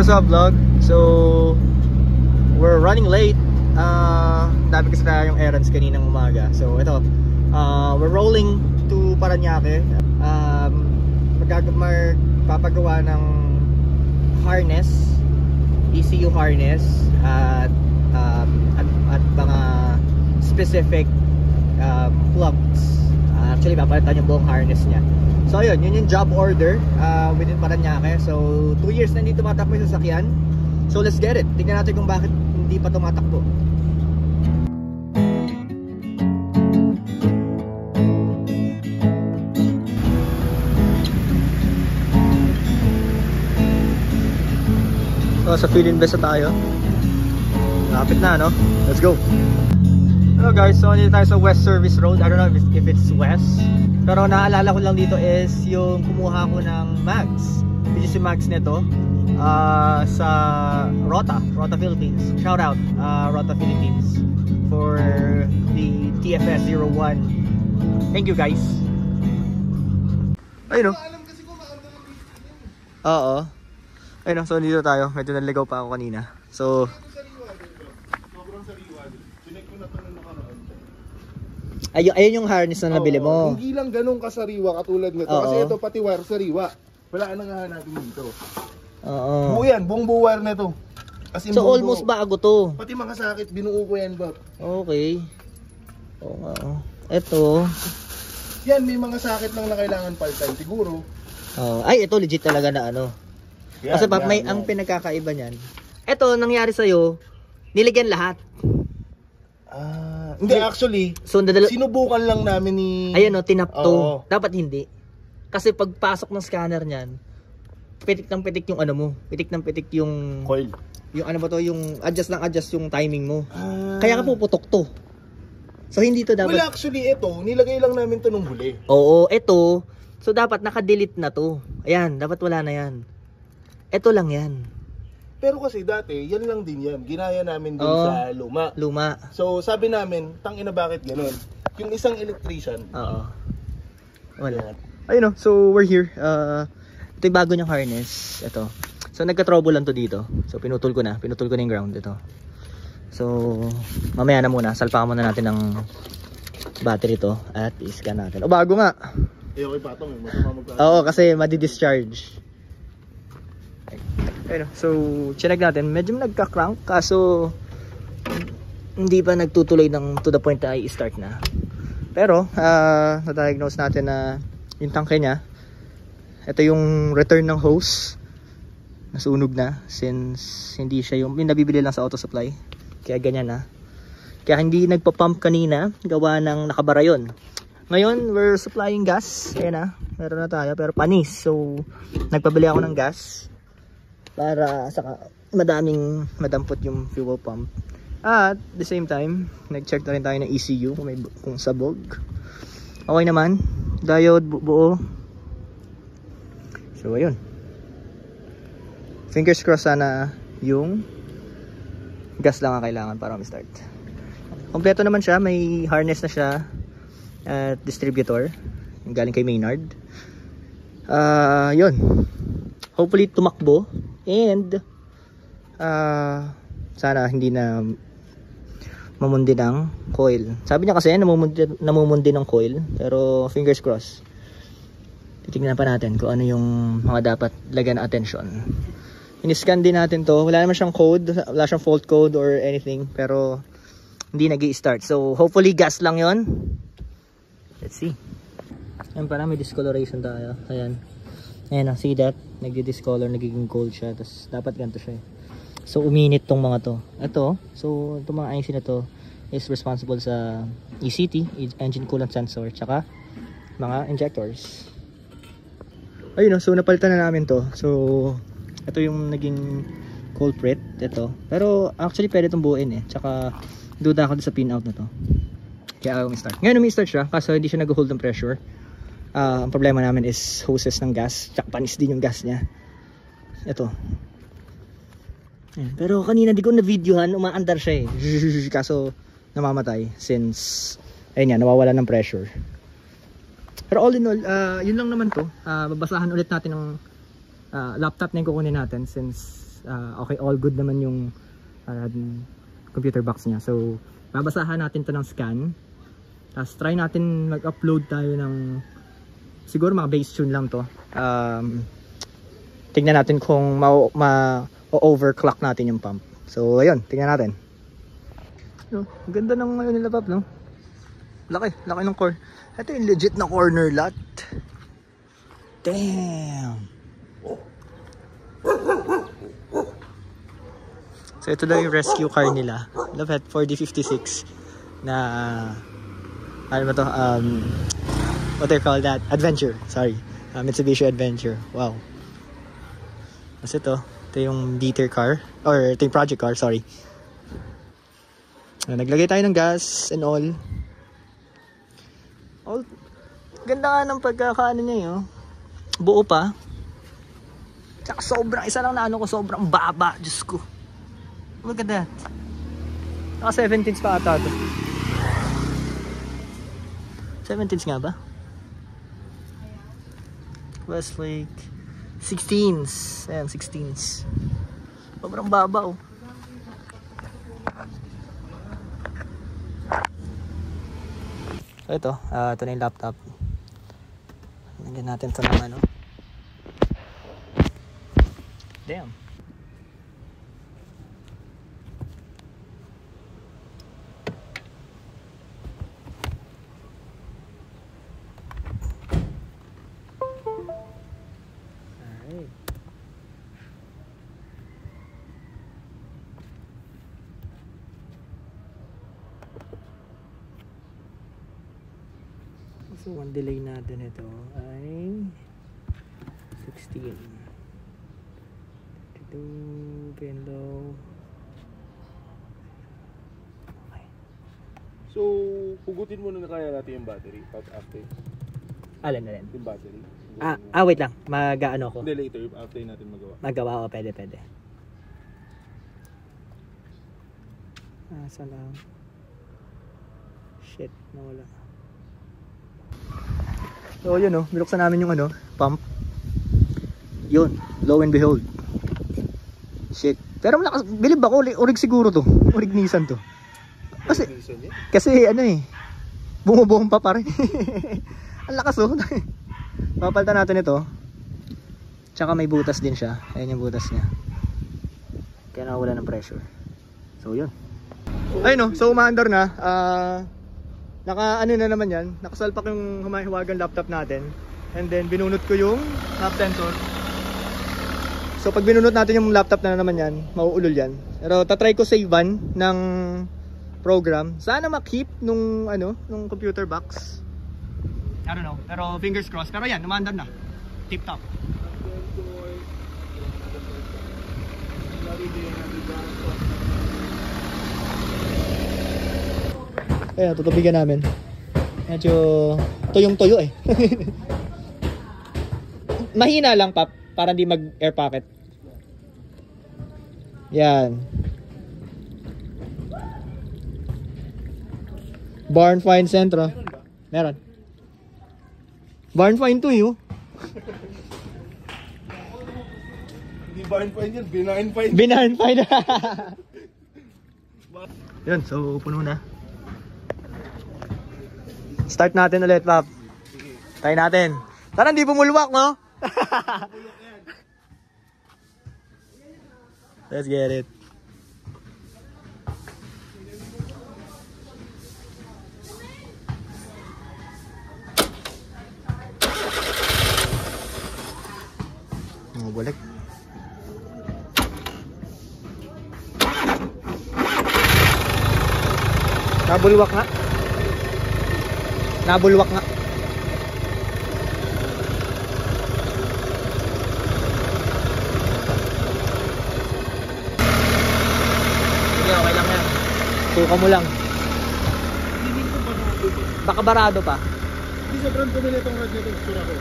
what's up vlog? So we're running late. Dami kasi tayo yung errands kaninang umaga. So ito, we're rolling to Parañaque. Magpapagawa ng harness, ECU harness at mga specific plugs. Actually papalitan yung buong harness niya. So yun yung job order within Parañaque. So 2 years na hindi tumatakbo yung sasakyan. So let's get it. Tingnan natin kung bakit hindi pa tumatakbo. So sa Philinvest na tayo. Lapit na, no? Let's go. Hello guys, so nandito tayo sa West Service Road. I don't know if it's west, pero naalala ko lang dito is yung kumuha ko ng mags, which is yung mags nito sa Rota Philippines. Shout out Rota Philippines for the TFS 01. Thank you guys. Ayun o. Oo. Ayun o, so dito tayo. Medyo naligaw pa ako kanina. So ayun yung harness na nabili mo. Hindi lang ganun kasariwa katulad nito. Kasi ito pati wire sariwa. Wala nang hahanapin dito. Oo. Buo yan, buong buo wire na ito. So almost bago to. Pati mga sakit, binuo ko yan ba? Okay. Oo nga. Ito. Yan, may mga sakit lang na kailangan palitan siguro. Ay, ito legit talaga na ano. Yan, kasi may ang pinagkakaiba niyan. Ito, nangyari sa'yo, niligyan lahat. Hindi, actually, so, sinubukan lang namin ni... Ayun o, tinapto. Dapat hindi. Kasi pagpasok ng scanner niyan, pitik ng pitik yung ano mo. Pitik ng pitik yung... coil. Yung ano ba to, yung adjust yung timing mo. Kaya ka puputok to. So hindi to dapat... Well, actually, ito, nilagay lang namin to nung huli. Oo, ito. So dapat naka-delete na to. Ayan, dapat wala na yan. Ito lang yan. Pero kasi dati, yan lang din yan. Ginaya namin din sa luma. So sabi namin, tangina bakit ganun? Yung isang electrician. Wala. Ayun o, so we're here. Ito yung bago niyang harness. Ito. So nagka-trouble lang to dito. So pinutol ko na yung ground ito. So mamaya na muna. Salpakan muna natin ng battery to at i-scan natin. O bago nga. Okay patong. Oo, kasi madi-discharge. Ayun, so chinag natin, medyo nagka-crank kaso hindi pa nagtutuloy to the point na i-start na. Pero na-diagnose natin na yung tangke niya, ito yung return ng hose, nasunog na since hindi siya yung nabibili lang sa auto supply. Kaya ganyan na. Kaya hindi nagpa-pump kanina, gawa ng nakabara yun. Ngayon we're supplying gas. Ayan na, meron na tayo pero panis. So nagpabili ako ng gas para saka madampot yung fuel pump. At the same time, nag-check na rin tayo ng ECU kung sabog. Okay naman. Diode buo. So ayun. Fingers crossed sana yung gas lang ang kailangan para ma-start. Kompleto naman siya, may harness na siya at distributor. Yung galing kay Maynard. Yun. Hopefully tumakbo. And sana hindi na mamundi ng coil. Sabi niya kasi namumundi ng coil, pero fingers crossed. Titingnan pa natin kung ano yung mga dapat lagyan ng attention. In-scan din natin to. Wala naman siyang code, wala siyang fault code or anything, pero hindi nag-i-start. So hopefully gas lang yon. Let's see. Ayan, parang may discoloration tayo. Ayan. Ayan, see that? Nagdi-discolor, nagiging cold siya. Tapos dapat ganito siya. So uminit tong mga to. Ito, so itong mga IC na to is responsible sa ECT, engine coolant sensor, tsaka mga injectors. Ayun, so napalitan na namin to. So ito yung naging culprit, ito. Pero actually pwede itong buuin eh. Tsaka duda ako sa pin out na to. Kaya ayaw start. Ngayon umi-start siya kasi hindi siya nag-hold ng pressure. Ang problema namin is hoses ng gas, tsaka panis din yung gas niya. Ito. Pero kanina di ko na videohan, umaandar siya eh. Kaso namamatay since ayun yan, nawawala ng pressure. Pero all in all, yun lang naman to. Babasahan ulit natin ng laptop na yung kukunin natin since okay, all good naman yung computer box niya. So babasahan natin to ng scan, tapos try natin mag-upload tayo ng siguro mga bass tune lang to. Tingnan natin kung ma-overclock natin yung pump. So ayun, tingnan natin. No, ganda ng ngayon nila, Pap, no? Laki ng core. Ito yung legit na corner lot. Damn. So ito daw yung rescue car nila. Love it, 4D56 na ano ba to? What they call that? Adventure. Sorry. Mitsubishi Adventure. Wow. Kasi ito yung detail car or ito yung project car, sorry. Naglagay tayo ng gas and all. Ganda nga ng pagkakaano niya yun. Buo pa. Tsaka isa lang na ano ko, sobrang baba. Diyos ko. Look at that. Naka 17s pa ata ito. 17s nga ba? Westlake 16s. Ayan, 16s. Sobrang baba, oh. So ito na yung laptop. Lagyan natin ito ng ano. Damn. Alright. So, one delay natin ito ay 16. 32, pin-low. Okay. So, hugutin muna na kaya natin yung battery after. Alin? Yung battery. Wait lang. Mag-ano ko. Hindi, later, after natin Magawa ko, pwede. Saan lang? Shit, nawala. So yun, binuksan namin yung pump. Yun, lo and behold. Shit. Pero bilib ako, orig siguro to. Orig Nissan to. Kasi bumubomba pa rin. Ang lakas, oh. Papalitan natin ito. Tsaka may butas din siya. Ayan yung butas niya. Kaya nakawala ng pressure. So yun. Ayun, so umaandar na. Na naman yan. Nakasalpak yung humahiwagang laptop natin. And then binunot ko yung lap sensor. So pag binunot natin yung laptop na naman yan, mauulol yan. Pero tatry ko savean ng program. Sana makip nung computer box. I don't know. Pero fingers crossed. Pero yan, umaandar na. Tip top. Ayan, tutubigan namin. Medyo tuyong-tuyo eh. Mahina lang, Pap, para hindi mag-air pocket. Yan. Barn Find Centro. Meron. Barn Find to you. Hindi Barn Find yan, Benign Find. Benign Find. Yun, so puno na. Start natin ulit, Pap. Try natin. Tara, hindi bumulwak, no? Let's get it. Balik. Nabulwak nga. Nabulwak nga. Sige, okay lang yan. Suka mo lang. Baka barado pa. Hindi sobrang dumi na itong rad na ito. Sura ko.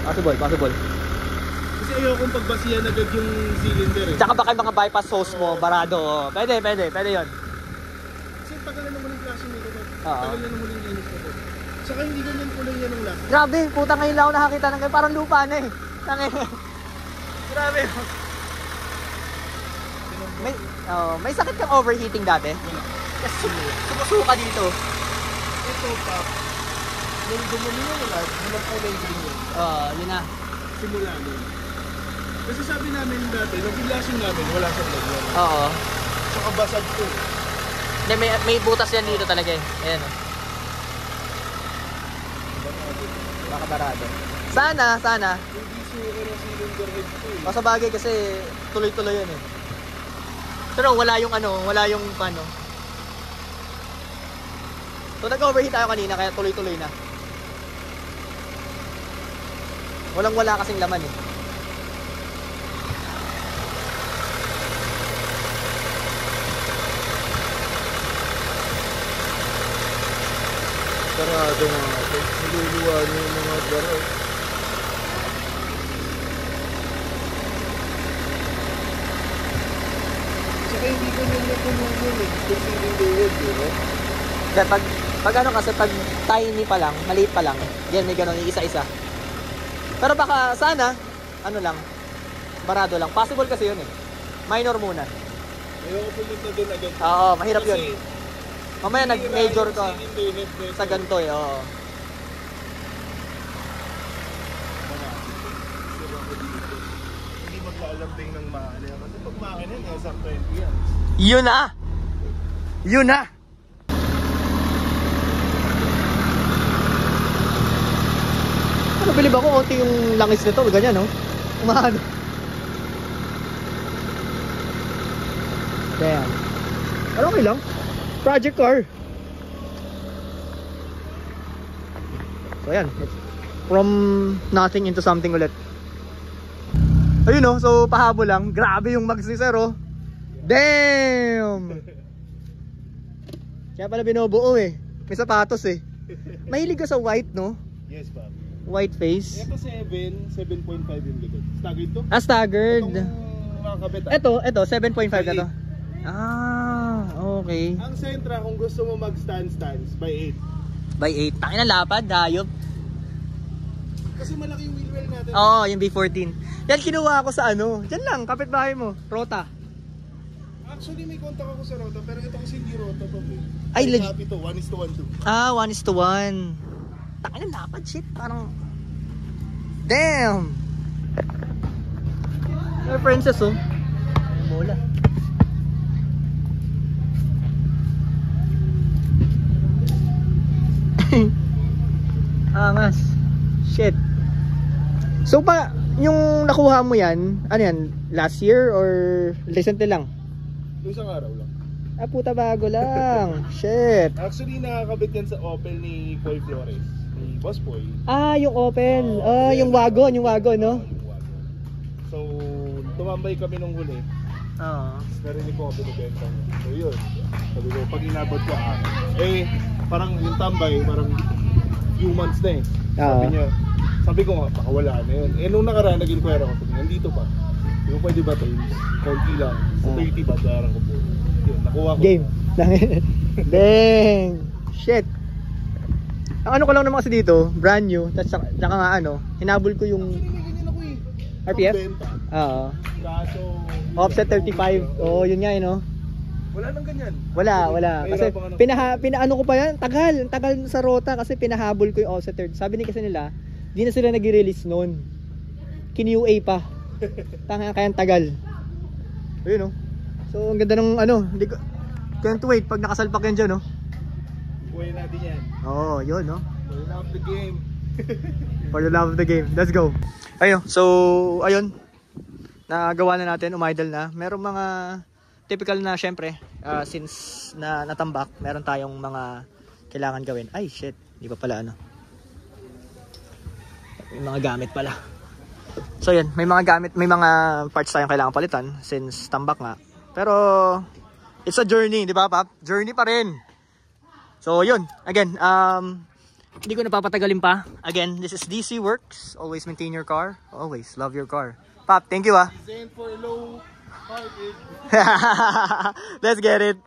Possible. Kasi ayokong pagbasihan agad yung cylinder eh. Tsaka baka mga bypass hose mo, barado. Oh. Pwede yun. Kasi tagal na naman yung klase nito. Oo. Tagal na naman yung linis nito. Saka hindi ganyan kulay yan ng last. Grabe, puta ngayon lang ako nakakita ng ganyan. Parang lupa na eh. Grabe. Sabi mo. May sakit kang overheating dati? Kasi sumusuka dito. Ito pa. Nung dumumi mo wala, walang kulay green yun. Yun na. Simula nun. Kasi sabi namin dati, nung pinlasing namin, wala sa lagyan. Oo. Tsaka basag to. May butas yan dito talaga eh. Ayan o. Baka barado. Sana. Hindi suka ng cylinder head ko eh. Sa bagay kasi tuloy-tuloy yan eh. Pero wala yung paano. So nag-overheat tayo kanina kaya tuloy-tuloy na. Wala kasing laman eh. Sarado mga ito. Niluluwa niyo yung mga baro. Saka hindi ko nyo napunungan eh. Kung cylinder head eh. Kaya pag ano kasi pag tiny pa lang, maliit pa lang, yan may ganun, isa-isa. Pero baka sana, ano lang, barado lang. Possible kasi yun eh. Minor muna. Ayoko pumunta doon agad. Oo, mahirap yun. Kasi Mamaya nag-major ka cylinder head sa ganito eh, oo. Hindi maglalambing ng mahal. Kasi pag makina yan, nasa 20 yan. Yun na! Yun na! Ano, bilib ako, konti yung langis nito, ganyan no? Umahano. Damn. Ano, okay lang? Project car. So ayan, from nothing into something ulit. Ayun no, so pahabol lang. Grabe yung mags ni Sir oh. Damn! Kaya pala binubuo eh. May sapatos eh. Mahilig ka sa white no? Yes, Bob. White face. Ito 7.5 yung likod. Staggered to? Ah, staggered. Itong makakabit Ito 7.5 na to. Ah, okay. Ang Sentra, kung gusto mo mag-stance by 8. By 8. Takin na lapad, hayop. Kasi malaki yung wheel well natin. Oo, yung B14. Yan kinuha ako sa ano. Diyan lang, kapitbahay mo. Rota. Actually, may contact ako sa Rota, pero ito kasi hindi Rota to. Ay, legit. Happy to, 1:1 to. Ah, 1:1. Takin na lapad, shit. Parang... Damn! May princess oh. Bola. Angas. Shit. So pa, yung nakuha mo yan, ano yan, last year or recently lang? Isang araw lang. Ah, puta bago lang. Shit. Actually, nakakabit yan sa Opel ni Paul Flores, ni Boss Boy. Ah, yung Opel. Yung wagon, no? Yung wagon. So, tumambay kami nung huli. Oo. Narinig ko kami nabenta niya. So yun, sabi ko, pag inabot ko parang yung tambay, parang few months na eh. Sabi ko nga, baka wala na yun. Nung nakaraan, nag-inquire ako, nandito pa. Hindi ko pwede ba ito? Konti lang. Sa 30 ba, darang ko po. Yun, nakuha ko. Game. Dang. Shit. Ang ano ko lang naman kasi dito, brand new, tapos saka nga ano, hinabol ko yung Actually, may ganyan ako eh. RPF? Benta. Oo. Kaso, Offset 35. Oo, yun nga no. wala nang ganyan. Wala. Kasi pinaano ko pa yan, tagal sa Rota kasi pinahabol ko yung offset 30. Sabi ni kasi nila, di na sila nag-release noon. Kin-UA pa. Kaya tagal. Ayun no. So ang ganda ng ano, can't wait pag nakasalpak yan dyan no. Buhay natin yan. Oo, yun no. For the love of the game. For the love of the game. Let's go. Ayun, so ayun. Nagawa na natin, umidle na. Merong mga typical na syempre, since natambak, meron tayong mga kailangan gawin. Ay shit, di pa pala ano. May mga gamit pala. So yun, may mga parts tayong kailangan palitan since tambak nga. Pero it's a journey, di ba, Pap? Journey pa rin. So yun, again, hindi ko napapatagalin pa. Again, this is DC Works. Always maintain your car. Always love your car. Pap, thank you ah. Designed for low hearted. Let's get it.